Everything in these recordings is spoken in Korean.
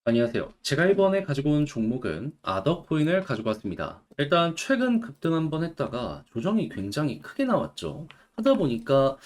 안녕하세요. 제가 이번에 가지고 온 종목은 아더코인을 가지고 왔습니다. 일단 최근 급등 한번 했다가 조정이 굉장히 크게 나왔죠. 하다 보니까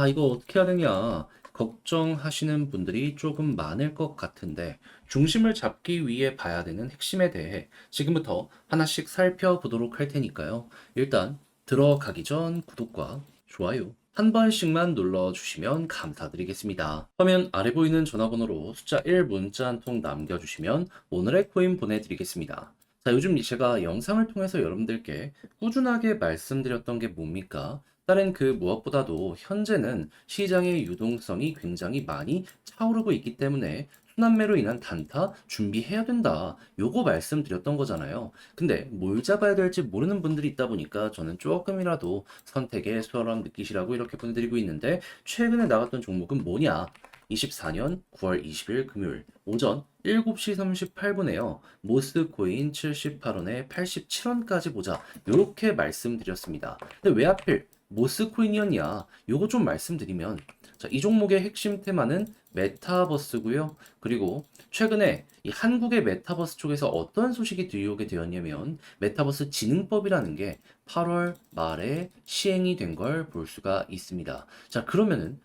이거 어떻게 해야 되냐 걱정하시는 분들이 조금 많을 것 같은데 중심을 잡기 위해 봐야 되는 핵심에 대해 지금부터 하나씩 살펴보도록 할 테니까요. 일단 들어가기 전 구독과 좋아요 한 번씩만 눌러주시면 감사드리겠습니다. 화면 아래 보이는 전화번호로 숫자 1 문자 한 통 남겨주시면 오늘의 코인 보내드리겠습니다. 자, 요즘 제가 영상을 통해서 여러분들께 꾸준하게 말씀드렸던 게 뭡니까? 다른 그 무엇보다도 현재는 시장의 유동성이 굉장히 많이 차오르고 있기 때문에 순환매로 인한 단타 준비해야 된다. 요거 말씀드렸던 거잖아요. 근데 뭘 잡아야 될지 모르는 분들이 있다 보니까 저는 조금이라도 선택에 수월함 느끼시라고 이렇게 보내드리고 있는데 최근에 나갔던 종목은 뭐냐? 24년 9월 20일 금요일 오전 7시 38분에요. 모스코인 78원에 87원까지 보자. 요렇게 말씀드렸습니다. 근데 왜 하필 모스코인이었냐? 요거 좀 말씀드리면 자, 이 종목의 핵심 테마는 메타버스고요. 그리고 최근에 이 한국의 메타버스 쪽에서 어떤 소식이 들려오게 되었냐면 메타버스 진흥법이라는 게 8월 말에 시행이 된 걸 볼 수가 있습니다. 자, 그러면은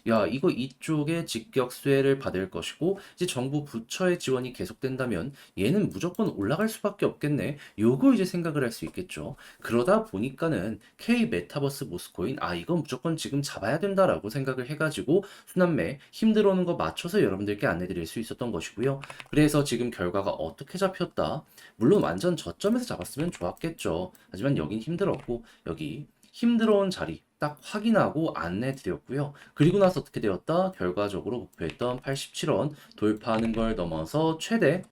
야, 이거 이쪽에 직격 수혜를 받을 것이고 이제 정부 부처의 지원이 계속된다면 얘는 무조건 올라갈 수밖에 없겠네. 요거 이제 생각을 할 수 있겠죠. 그러다 보니까는 K 메타버스 모스코인 이건 무조건 지금 잡아야 된다라고 생각을 해가지고 순환매 힘들어오는 거 맞춰서 여러분들께 안내드릴 수 있었던 것이고요. 그래서 지금 결과가 어떻게 잡혔다. 물론 완전 저점에서 잡았으면 좋았겠죠. 하지만 여긴 힘들었고 여기 힘들어온 자리 딱 확인하고 안내 드렸고요. 그리고 나서 어떻게 되었다? 결과적으로 목표했던 87원 돌파하는 걸 넘어서 최대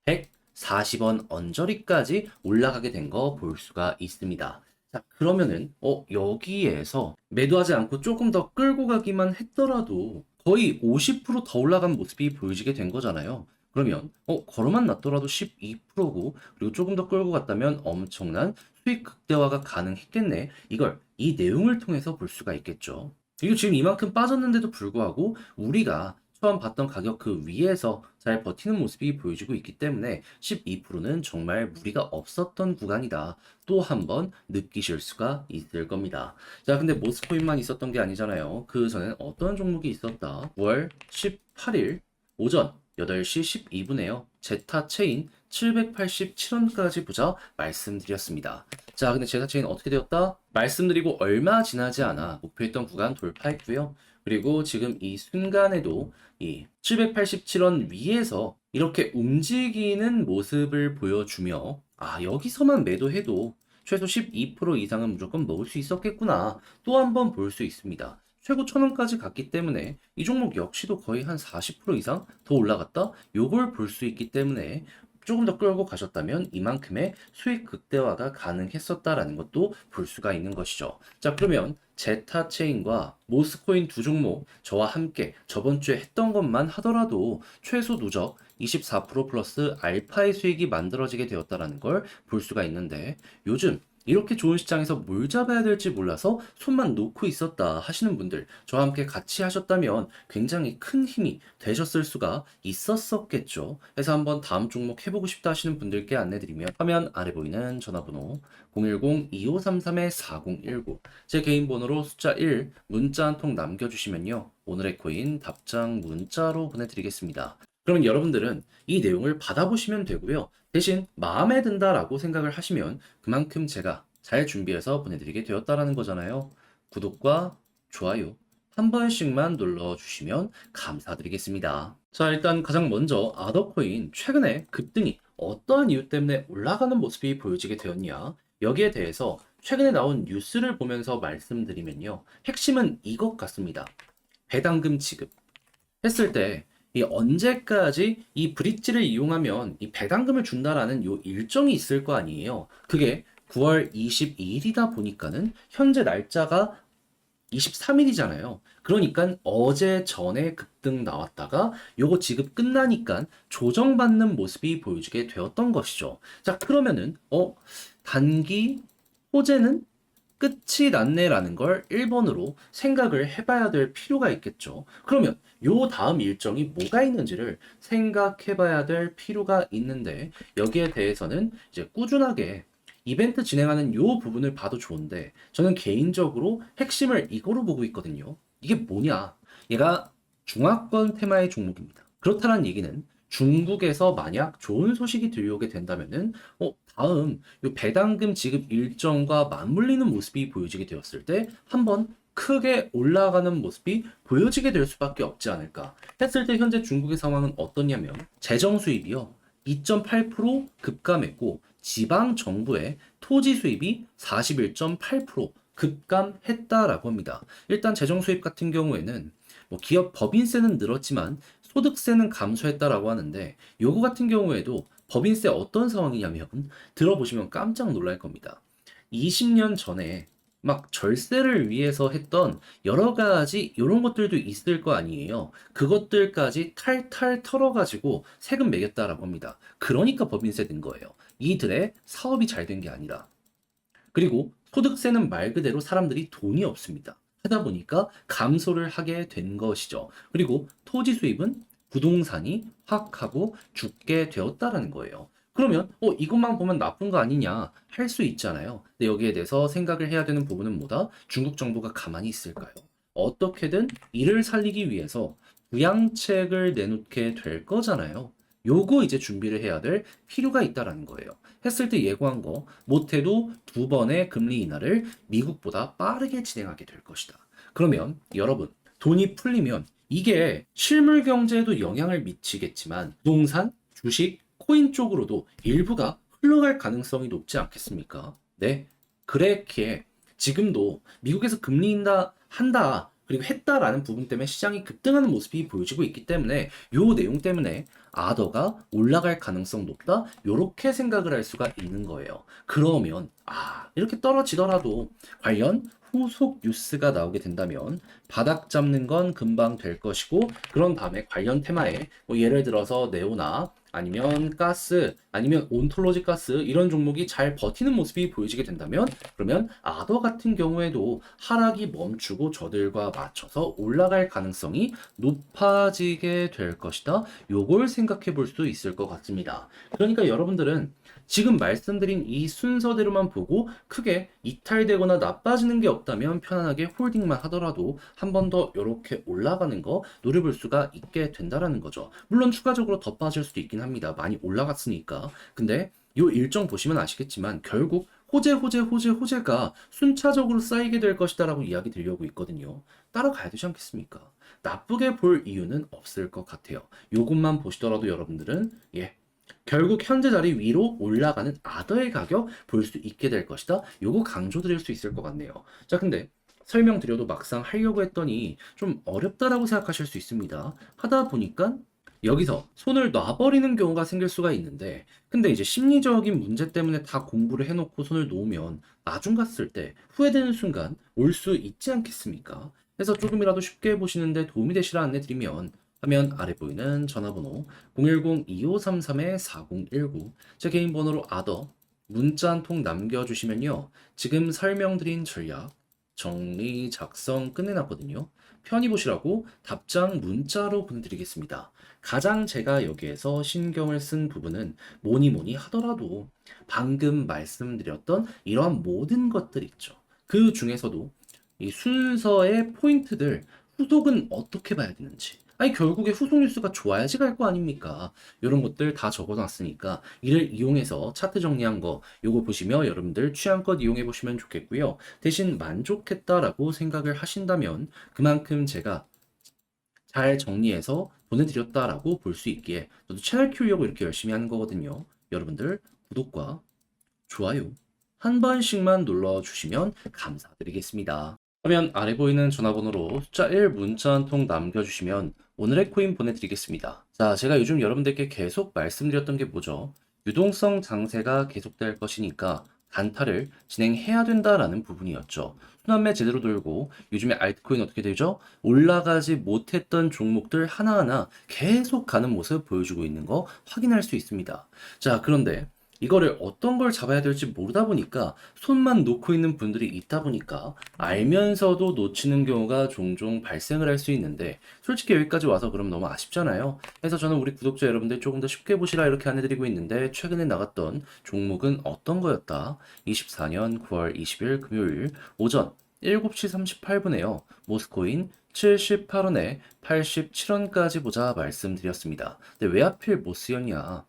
140원 언저리까지 올라가게 된 거 볼 수가 있습니다. 자, 그러면은 여기에서 매도하지 않고 조금 더 끌고 가기만 했더라도 거의 50%더 올라간 모습이 보여지게 된 거잖아요. 그러면 걸어만 놨더라도 12%고 그리고 조금 더 끌고 갔다면 엄청난 수익 극대화가 가능했겠네. 이걸 이 내용을 통해서 볼 수가 있겠죠. 이거 지금 이만큼 빠졌는데도 불구하고 우리가 처음 봤던 가격 그 위에서 잘 버티는 모습이 보여지고 있기 때문에 12%는 정말 무리가 없었던 구간이다. 또 한 번 느끼실 수가 있을 겁니다. 자, 근데 모스코인만 있었던 게 아니잖아요. 그 전엔 어떤 종목이 있었다. 9월 18일 오전 8시 12분에요. 제타 체인 787원까지 보자 말씀드렸습니다. 자, 근데 제타 체인 어떻게 되었다? 말씀드리고 얼마 지나지 않아 목표했던 구간 돌파했고요. 그리고 지금 이 순간에도 이 787원 위에서 이렇게 움직이는 모습을 보여주며 여기서만 매도해도 최소 12% 이상은 무조건 먹을 수 있었겠구나. 또 한 번 볼 수 있습니다. 최고 1000원까지 갔기 때문에 이 종목 역시도 거의 한 40% 이상 더 올라갔다? 요걸 볼 수 있기 때문에 조금 더 끌고 가셨다면 이만큼의 수익 극대화가 가능했었다라는 것도 볼 수가 있는 것이죠. 자, 그러면 제타체인과 모스코인 두 종목 저와 함께 저번 주에 했던 것만 하더라도 최소 누적 24% 플러스 알파의 수익이 만들어지게 되었다라는 걸 볼 수가 있는데 요즘 이렇게 좋은 시장에서 뭘 잡아야 될지 몰라서 손만 놓고 있었다 하시는 분들 저와 함께 같이 하셨다면 굉장히 큰 힘이 되셨을 수가 있었었겠죠. 그래서 한번 다음 종목 해보고 싶다 하시는 분들께 안내드리면 화면 아래 보이는 전화번호 010-2533-4019 제 개인 번호로 숫자 1 문자 한 통 남겨주시면요. 오늘의 코인 답장 문자로 보내드리겠습니다. 그러면 여러분들은 이 내용을 받아보시면 되고요. 대신 마음에 든다라고 생각을 하시면 그만큼 제가 잘 준비해서 보내드리게 되었다라는 거잖아요. 구독과 좋아요 한 번씩만 눌러주시면 감사드리겠습니다. 자, 일단 가장 먼저 아더코인 최근에 급등이 어떠한 이유 때문에 올라가는 모습이 보여지게 되었냐? 여기에 대해서 최근에 나온 뉴스를 보면서 말씀드리면요. 핵심은 이것 같습니다. 배당금 지급. 했을 때 이 언제까지 이 브릿지를 이용하면 이 배당금을 준다라는 요 일정이 있을 거 아니에요. 그게 9월 22일이다 보니까는 현재 날짜가 23일이잖아요. 그러니까 어제 전에 급등 나왔다가 요거 지급 끝나니까 조정받는 모습이 보여지게 되었던 것이죠. 자, 그러면은 단기 호재는 끝이 났네라는 걸 1번으로 생각을 해봐야 될 필요가 있겠죠. 그러면 요 다음 일정이 뭐가 있는지를 생각해봐야 될 필요가 있는데 여기에 대해서는 이제 꾸준하게 이벤트 진행하는 요 부분을 봐도 좋은데 저는 개인적으로 핵심을 이거로 보고 있거든요. 이게 뭐냐? 얘가 중화권 테마의 종목입니다. 그렇다는 얘기는 중국에서 만약 좋은 소식이 들려오게 된다면은 다음 요 배당금 지급 일정과 맞물리는 모습이 보여지게 되었을 때 한번 크게 올라가는 모습이 보여지게 될 수밖에 없지 않을까 했을 때 현재 중국의 상황은 어떠냐면 재정 수입이요 2.8% 급감했고 지방 정부의 토지 수입이 41.8% 급감했다라고 합니다. 일단 재정 수입 같은 경우에는 뭐 기업 법인세는 늘었지만 소득세는 감소했다라고 하는데 요거 같은 경우에도 법인세 어떤 상황이냐면 들어보시면 깜짝 놀랄 겁니다. 20년 전에 막 절세를 위해서 했던 여러 가지 이런 것들도 있을 거 아니에요. 그것들까지 탈탈 털어가지고 세금 매겼다라고 합니다. 그러니까 법인세 낸 거예요. 이들의 사업이 잘 된 게 아니라. 그리고 소득세는 말 그대로 사람들이 돈이 없습니다. 하다 보니까 감소를 하게 된 것이죠. 그리고 토지 수입은 부동산이 확 하고 죽게 되었다라는 거예요. 그러면 이것만 보면 나쁜 거 아니냐 할 수 있잖아요. 근데 여기에 대해서 생각을 해야 되는 부분은 뭐다? 중국 정부가 가만히 있을까요? 어떻게든 이를 살리기 위해서 부양책을 내놓게 될 거잖아요. 요거 이제 준비를 해야 될 필요가 있다라는 거예요. 했을 때 예고한 거 못해도 2번의 금리 인하를 미국보다 빠르게 진행하게 될 것이다. 그러면 여러분 돈이 풀리면 이게 실물 경제에도 영향을 미치겠지만 부동산, 주식, 코인 쪽으로도 일부가 흘러갈 가능성이 높지 않겠습니까? 네. 그랬기에 지금도 미국에서 금리 인하 한다 그리고 했다라는 부분 때문에 시장이 급등하는 모습이 보여지고 있기 때문에 요 내용 때문에 아더가 올라갈 가능성 높다 요렇게 생각을 할 수가 있는 거예요. 그러면 이렇게 떨어지더라도 관련 후속 뉴스가 나오게 된다면 바닥 잡는 건 금방 될 것이고 그런 다음에 관련 테마에 뭐 예를 들어서 네오나 아니면 가스 아니면 온톨로지 가스 이런 종목이 잘 버티는 모습이 보여지게 된다면 그러면 아더 같은 경우에도 하락이 멈추고 저들과 맞춰서 올라갈 가능성이 높아지게 될 것이다. 요걸 생각해 볼 수 있을 것 같습니다. 그러니까 여러분들은 지금 말씀드린 이 순서대로만 보고 크게 이탈되거나 나빠지는 게 없다면 편안하게 홀딩만 하더라도 한 번 더 이렇게 올라가는 거 노려볼 수가 있게 된다라는 거죠. 물론 추가적으로 더 빠질 수도 있긴 합니다. 많이 올라갔으니까. 근데 요 일정 보시면 아시겠지만 결국 호재가 순차적으로 쌓이게 될 것이다라고 이야기 드리려고 있거든요. 따라가야 되지 않겠습니까? 나쁘게 볼 이유는 없을 것 같아요. 요것만 보시더라도 여러분들은 결국 현재 자리 위로 올라가는 아더의 가격 볼 수 있게 될 것이다. 요거 강조드릴 수 있을 것 같네요. 자, 근데 설명드려도 막상 하려고 했더니 좀 어렵다라고 생각하실 수 있습니다. 하다 보니까 여기서 손을 놔버리는 경우가 생길 수가 있는데 근데 이제 심리적인 문제 때문에 다 공부를 해놓고 손을 놓으면 나중 갔을 때 후회되는 순간 올 수 있지 않겠습니까? 그래서 조금이라도 쉽게 보시는데 도움이 되시라 안내 드리면 화면 아래 보이는 전화번호 010-2533-4019 제 개인 번호로 아더 문자 한 통 남겨주시면요. 지금 설명드린 전략 정리 작성 끝내놨거든요. 편히 보시라고 답장 문자로 보내드리겠습니다. 가장 제가 여기에서 신경을 쓴 부분은 뭐니 하더라도 방금 말씀드렸던 이러한 모든 것들 있죠. 그 중에서도 이 순서의 포인트들 후속은 어떻게 봐야 되는지 아니 결국에 후속 뉴스가 좋아야지 갈 거 아닙니까? 이런 것들 다 적어놨으니까 이를 이용해서 차트 정리한 거 요거 보시며 여러분들 취향껏 이용해 보시면 좋겠고요. 대신 만족했다라고 생각을 하신다면 그만큼 제가 잘 정리해서 보내드렸다라고 볼 수 있기에 저도 채널 키우려고 이렇게 열심히 하는 거거든요. 여러분들 구독과 좋아요 한 번씩만 눌러주시면 감사드리겠습니다. 화면 아래 보이는 전화번호로 숫자 1 문자 한 통 남겨주시면 오늘의 코인 보내드리겠습니다. 자, 제가 요즘 여러분들께 계속 말씀드렸던 게 뭐죠? 유동성 장세가 계속될 것이니까 단타를 진행해야 된다라는 부분이었죠. 순환매 제대로 돌고 요즘에 알트코인 어떻게 되죠? 올라가지 못했던 종목들 하나하나 계속 가는 모습 보여주고 있는 거 확인할 수 있습니다. 자, 그런데 이거를 어떤 걸 잡아야 될지 모르다 보니까 손만 놓고 있는 분들이 있다 보니까 알면서도 놓치는 경우가 종종 발생을 할 수 있는데 솔직히 여기까지 와서 그럼 너무 아쉽잖아요. 그래서 저는 우리 구독자 여러분들 조금 더 쉽게 보시라 이렇게 안내드리고 있는데 최근에 나갔던 종목은 어떤 거였다? 24년 9월 20일 금요일 오전 7시 38분에요. 모스코인 78원에 87원까지 보자 말씀드렸습니다. 근데 왜 하필 못 쓰였냐?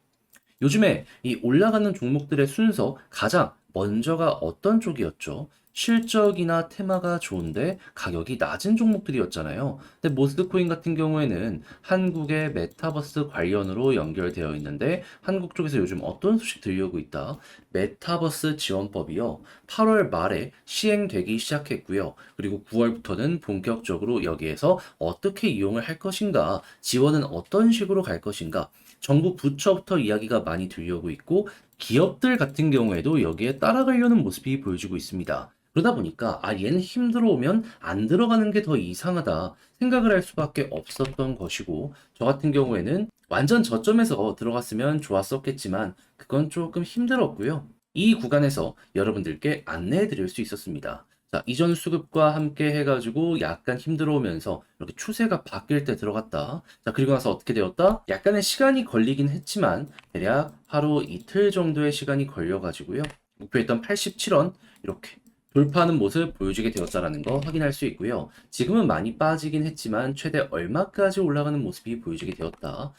요즘에 이 올라가는 종목들의 순서 가장 먼저가 어떤 쪽이었죠? 실적이나 테마가 좋은데 가격이 낮은 종목들이었잖아요. 근데 모스코인 같은 경우에는 한국의 메타버스 관련으로 연결되어 있는데 한국 쪽에서 요즘 어떤 소식 들려오고 있다? 메타버스 지원법이요. 8월 말에 시행되기 시작했고요. 그리고 9월부터는 본격적으로 여기에서 어떻게 이용을 할 것인가, 지원은 어떤 식으로 갈 것인가, 정부 부처부터 이야기가 많이 들려오고 있고 기업들 같은 경우에도 여기에 따라가려는 모습이 보여지고 있습니다. 그러다 보니까 얘는 힘들어 오면 안 들어가는 게 더 이상하다 생각을 할 수밖에 없었던 것이고 저 같은 경우에는 완전 저점에서 들어갔으면 좋았었겠지만 그건 조금 힘들었고요. 이 구간에서 여러분들께 안내해 드릴 수 있었습니다. 자, 이전 수급과 함께 해가지고 약간 힘들어 오면서 이렇게 추세가 바뀔 때 들어갔다. 자, 그리고 나서 어떻게 되었다? 약간의 시간이 걸리긴 했지만 대략 하루 이틀 정도의 시간이 걸려가지고요. 목표했던 87원 이렇게 돌파하는 모습 보여주게 되었다라는 거 확인할 수 있고요. 지금은 많이 빠지긴 했지만 최대 얼마까지 올라가는 모습이 보여지게 되었다.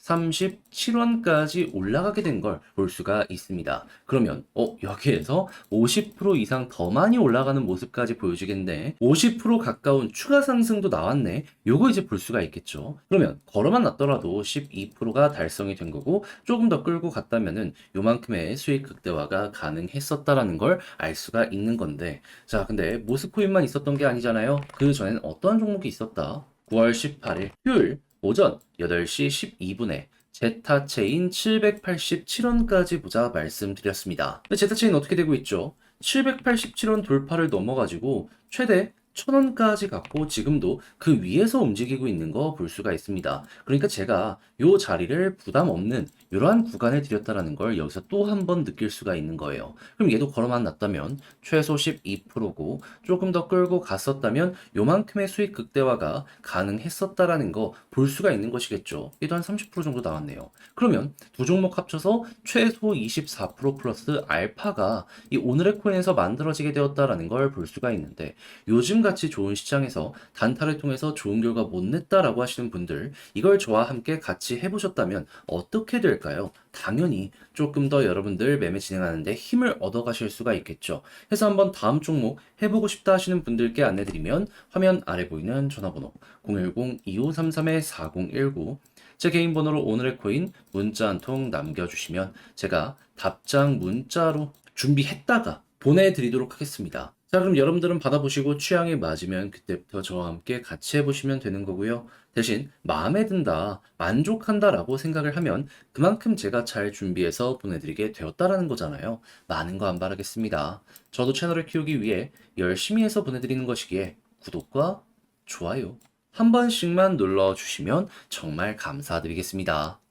137원까지 올라가게 된 걸 볼 수가 있습니다. 그러면 여기에서 50% 이상 더 많이 올라가는 모습까지 보여주겠네. 50% 가까운 추가 상승도 나왔네. 요거 이제 볼 수가 있겠죠. 그러면 걸어만 놨더라도 12%가 달성이 된 거고 조금 더 끌고 갔다면은 요만큼의 수익 극대화가 가능했었다라는 걸 알 수가 있는 건데 자, 근데 모스코인만 있었던 게 아니잖아요. 그 전엔 어떤 종목이 있었다? 9월 18일 휴일 오전 8시 12분에 제타체인 787원까지 보자 말씀드렸습니다. 근데 제타체인 어떻게 되고 있죠? 787원 돌파를 넘어가지고 최대 1000원까지 갔고 지금도 그 위에서 움직이고 있는 거 볼 수가 있습니다. 그러니까 제가 요 자리를 부담 없는 이러한 구간을 드렸다라는 걸 여기서 또 한 번 느낄 수가 있는 거예요. 그럼 얘도 걸어만 놨다면 최소 12%고 조금 더 끌고 갔었다면 요만큼의 수익 극대화가 가능했었다라는 거 볼 수가 있는 것이겠죠. 얘도 한 30% 정도 나왔네요. 그러면 두 종목 합쳐서 최소 24% 플러스 알파가 이 오늘의 코인에서 만들어지게 되었다라는 걸 볼 수가 있는데 요즘 같이 좋은 시장에서 단타를 통해서 좋은 결과 못 냈다라고 하시는 분들 이걸 저와 함께 같이 해보셨다면 어떻게 될까요? 당연히 조금 더 여러분들 매매 진행하는데 힘을 얻어가실 수가 있겠죠. 그래서 한번 다음 종목 해보고 싶다 하시는 분들께 안내드리면 화면 아래 보이는 전화번호 010-2533-4019 제 개인 번호로 오늘의 코인 문자 한 통 남겨주시면 제가 답장 문자로 준비했다가 보내드리도록 하겠습니다. 자, 그럼 여러분들은 받아보시고 취향에 맞으면 그때부터 저와 함께 같이 해보시면 되는 거고요. 대신 마음에 든다, 만족한다라고 생각을 하면 그만큼 제가 잘 준비해서 보내드리게 되었다라는 거잖아요. 많은 거 안 바라겠습니다. 저도 채널을 키우기 위해 열심히 해서 보내드리는 것이기에 구독과 좋아요 한 번씩만 눌러주시면 정말 감사드리겠습니다.